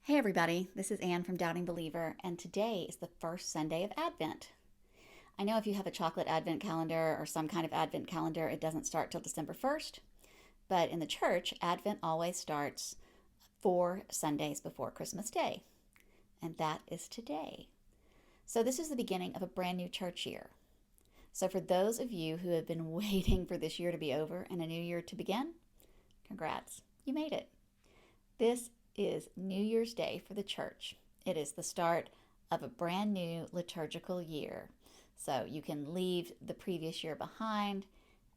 Hey everybody, this is Anne from Doubting Believer, and today is the first Sunday of Advent. I know if you have a chocolate Advent calendar or some kind of Advent calendar, it doesn't start till December 1st, but in the church, Advent always starts 4 Sundays before Christmas Day, and that is today. So this is the beginning of a brand new church year. So for those of you who have been waiting for this year to be over and a new year to begin, congrats, you made it. This is New Year's Day for the church. It is the start of a brand new liturgical year. So you can leave the previous year behind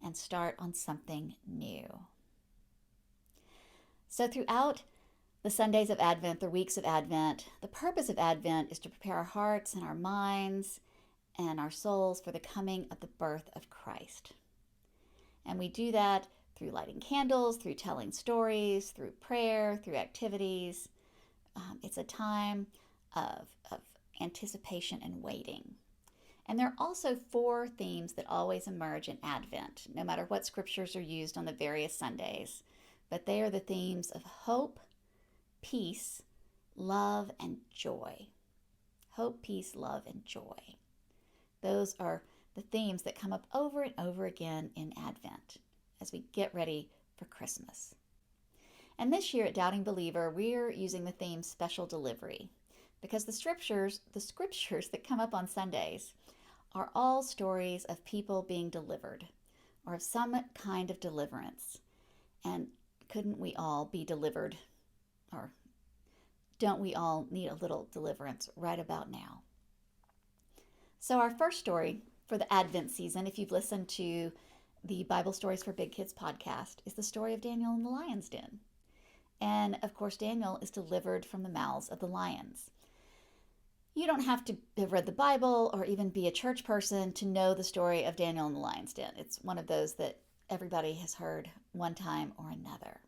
and start on something new. So throughout the Sundays of Advent, the weeks of Advent, the purpose of Advent is to prepare our hearts and our minds and our souls for the coming of the birth of Christ. And we do that through lighting candles, through telling stories, through prayer, through activities. It's a time of anticipation and waiting. And there are also 4 themes that always emerge in Advent, no matter what scriptures are used on the various Sundays. But they are the themes of hope, peace, love, and joy. Hope, peace, love, and joy. Those are the themes that come up over and over again in Advent as we get ready for Christmas. And this year at Doubting Believer, we're using the theme Special Delivery because the scriptures that come up on Sundays are all stories of people being delivered or of some kind of deliverance. And couldn't we all be delivered? Or don't we all need a little deliverance right about now? So our first story for the Advent season, if you've listened to the Bible Stories for Big Kids podcast, is the story of Daniel in the lion's den. And of course, Daniel is delivered from the mouths of the lions. You don't have to have read the Bible or even be a church person to know the story of Daniel in the lion's den. It's one of those that everybody has heard one time or another.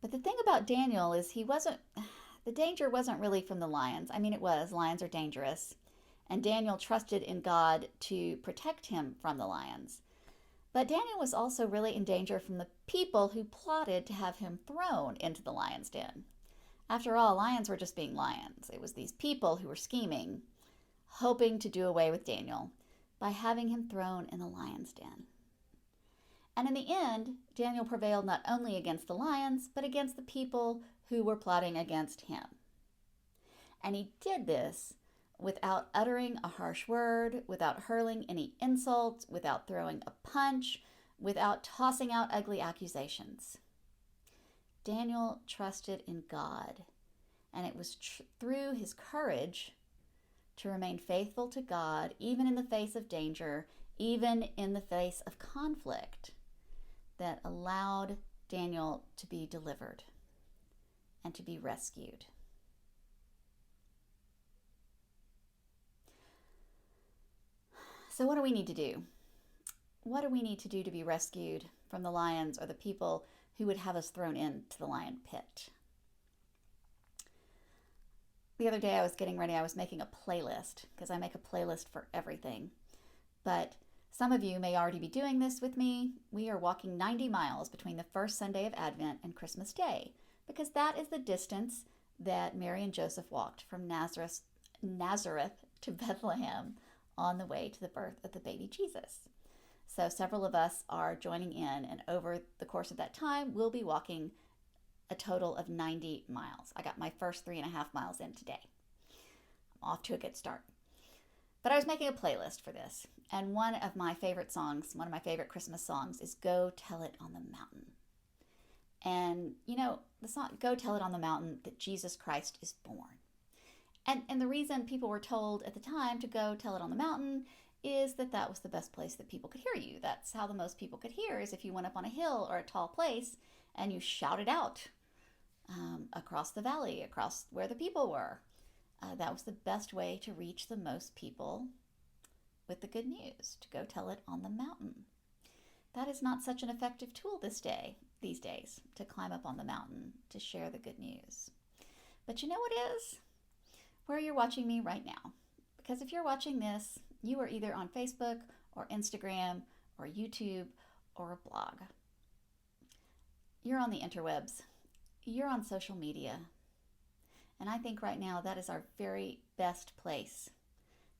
But the thing about Daniel is the danger wasn't really from the lions. I mean, it was. Lions are dangerous. And Daniel trusted in God to protect him from the lions. But Daniel was also really in danger from the people who plotted to have him thrown into the lion's den. After all, lions were just being lions. It was these people who were scheming, hoping to do away with Daniel by having him thrown in the lion's den. And in the end, Daniel prevailed not only against the lions, but against the people who were plotting against him. And he did this without uttering a harsh word, without hurling any insults, without throwing a punch, without tossing out ugly accusations. Daniel trusted in God, and it was through his courage to remain faithful to God, even in the face of danger, even in the face of conflict, that allowed Daniel to be delivered and to be rescued. So what do we need to do? What do we need to do to be rescued from the lions or the people who would have us thrown into the lion pit? The other day I was getting ready, I was making a playlist because I make a playlist for everything. But some of you may already be doing this with me. We are walking 90 miles between the first Sunday of Advent and Christmas Day because that is the distance that Mary and Joseph walked from Nazareth to Bethlehem on the way to the birth of the baby Jesus. So several of us are joining in, and over the course of that time, we'll be walking a total of 90 miles. I got my first 3.5 miles in today. I'm off to a good start. But I was making a playlist for this, and one of my favorite Christmas songs is Go Tell It on the Mountain. And, the song, Go Tell It on the Mountain, that Jesus Christ is born. And the reason people were told at the time to go tell it on the mountain is that was the best place that people could hear you. That's how the most people could hear, is if you went up on a hill or a tall place and you shouted out across the valley, across where the people were. That was the best way to reach the most people with the good news, to go tell it on the mountain. That is not such an effective tool these days, to climb up on the mountain to share the good news. But you know what is? Where you're watching me right now. Because if you're watching this, you are either on Facebook or Instagram or YouTube or a blog. You're on the interwebs. You're on social media. And I think right now that is our very best place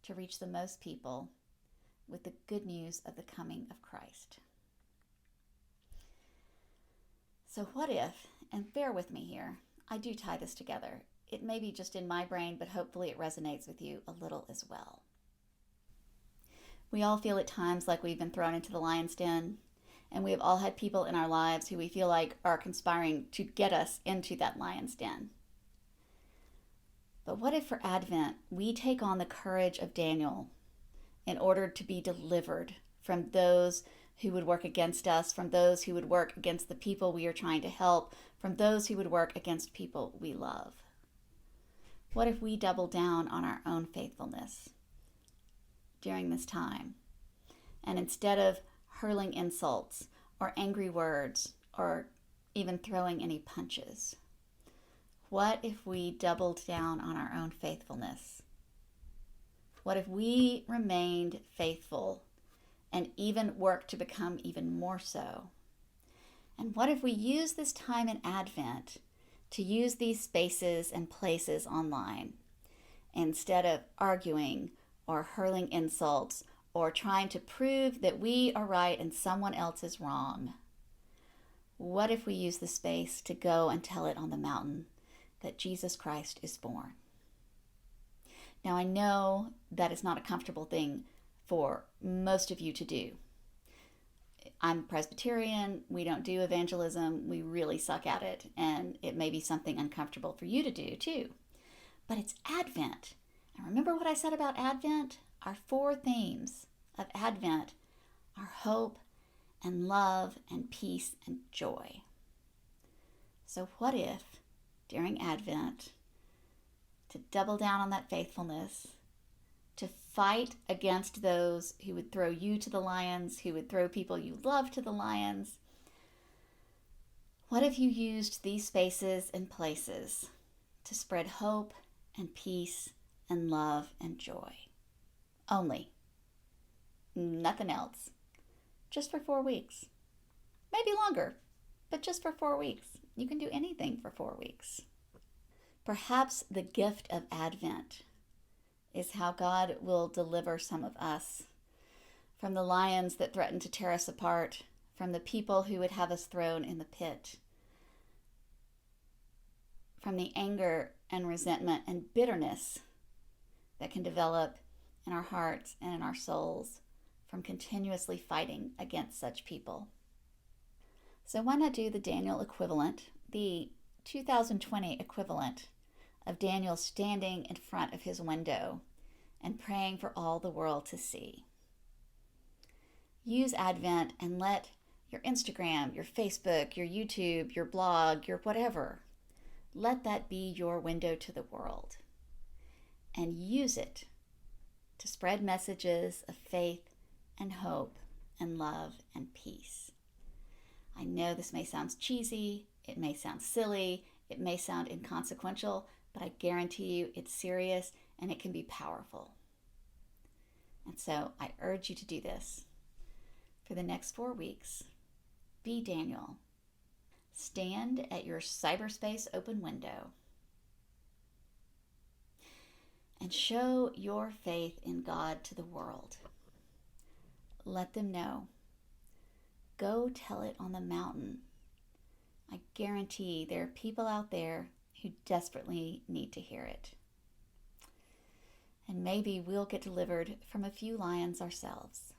to reach the most people with the good news of the coming of Christ. So what if, and bear with me here, I do tie this together. It may be just in my brain, but hopefully it resonates with you a little as well. We all feel at times like we've been thrown into the lion's den, and we have all had people in our lives who we feel like are conspiring to get us into that lion's den. But what if for Advent we take on the courage of Daniel in order to be delivered from those who would work against us, from those who would work against the people we are trying to help, from those who would work against people we love? What if we double down on our own faithfulness during this time? And instead of hurling insults or angry words or even throwing any punches, what if we doubled down on our own faithfulness? What if we remained faithful and even worked to become even more so? And what if we use this time in Advent to use these spaces and places online instead of arguing or hurling insults or trying to prove that we are right and someone else is wrong? What if we use the space to go and tell it on the mountain that Jesus Christ is born? Now, I know that is not a comfortable thing for most of you to do. I'm Presbyterian. We don't do evangelism. We really suck at it, and it may be something uncomfortable for you to do too. But it's Advent. And remember what I said about Advent? Our 4 themes of Advent are hope and love and peace and joy. So what if, during Advent, to double down on that faithfulness, to fight against those who would throw you to the lions, who would throw people you love to the lions, what if you used these spaces and places to spread hope and peace and love and joy? Only. Nothing else. Just for 4 weeks. Maybe longer, but just for 4 weeks. You can do anything for 4 weeks. Perhaps the gift of Advent is how God will deliver some of us from the lions that threaten to tear us apart, from the people who would have us thrown in the pit, from the anger and resentment and bitterness that can develop in our hearts and in our souls from continuously fighting against such people. So why not do the Daniel equivalent, the 2020 equivalent of Daniel standing in front of his window and praying for all the world to see? Use Advent and let your Instagram, your Facebook, your YouTube, your blog, your whatever, let that be your window to the world. And use it to spread messages of faith and hope and love and peace. I know this may sound cheesy, it may sound silly, it may sound inconsequential, but I guarantee you it's serious and it can be powerful. And so I urge you to do this. For the next 4 weeks, be Daniel. Stand at your cyberspace open window and show your faith in God to the world. Let them know. Go tell it on the mountain. I guarantee there are people out there who desperately need to hear it. And maybe we'll get delivered from a few lions ourselves.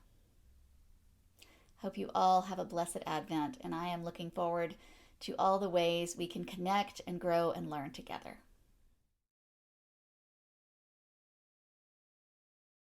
Hope you all have a blessed Advent, and I am looking forward to all the ways we can connect and grow and learn together.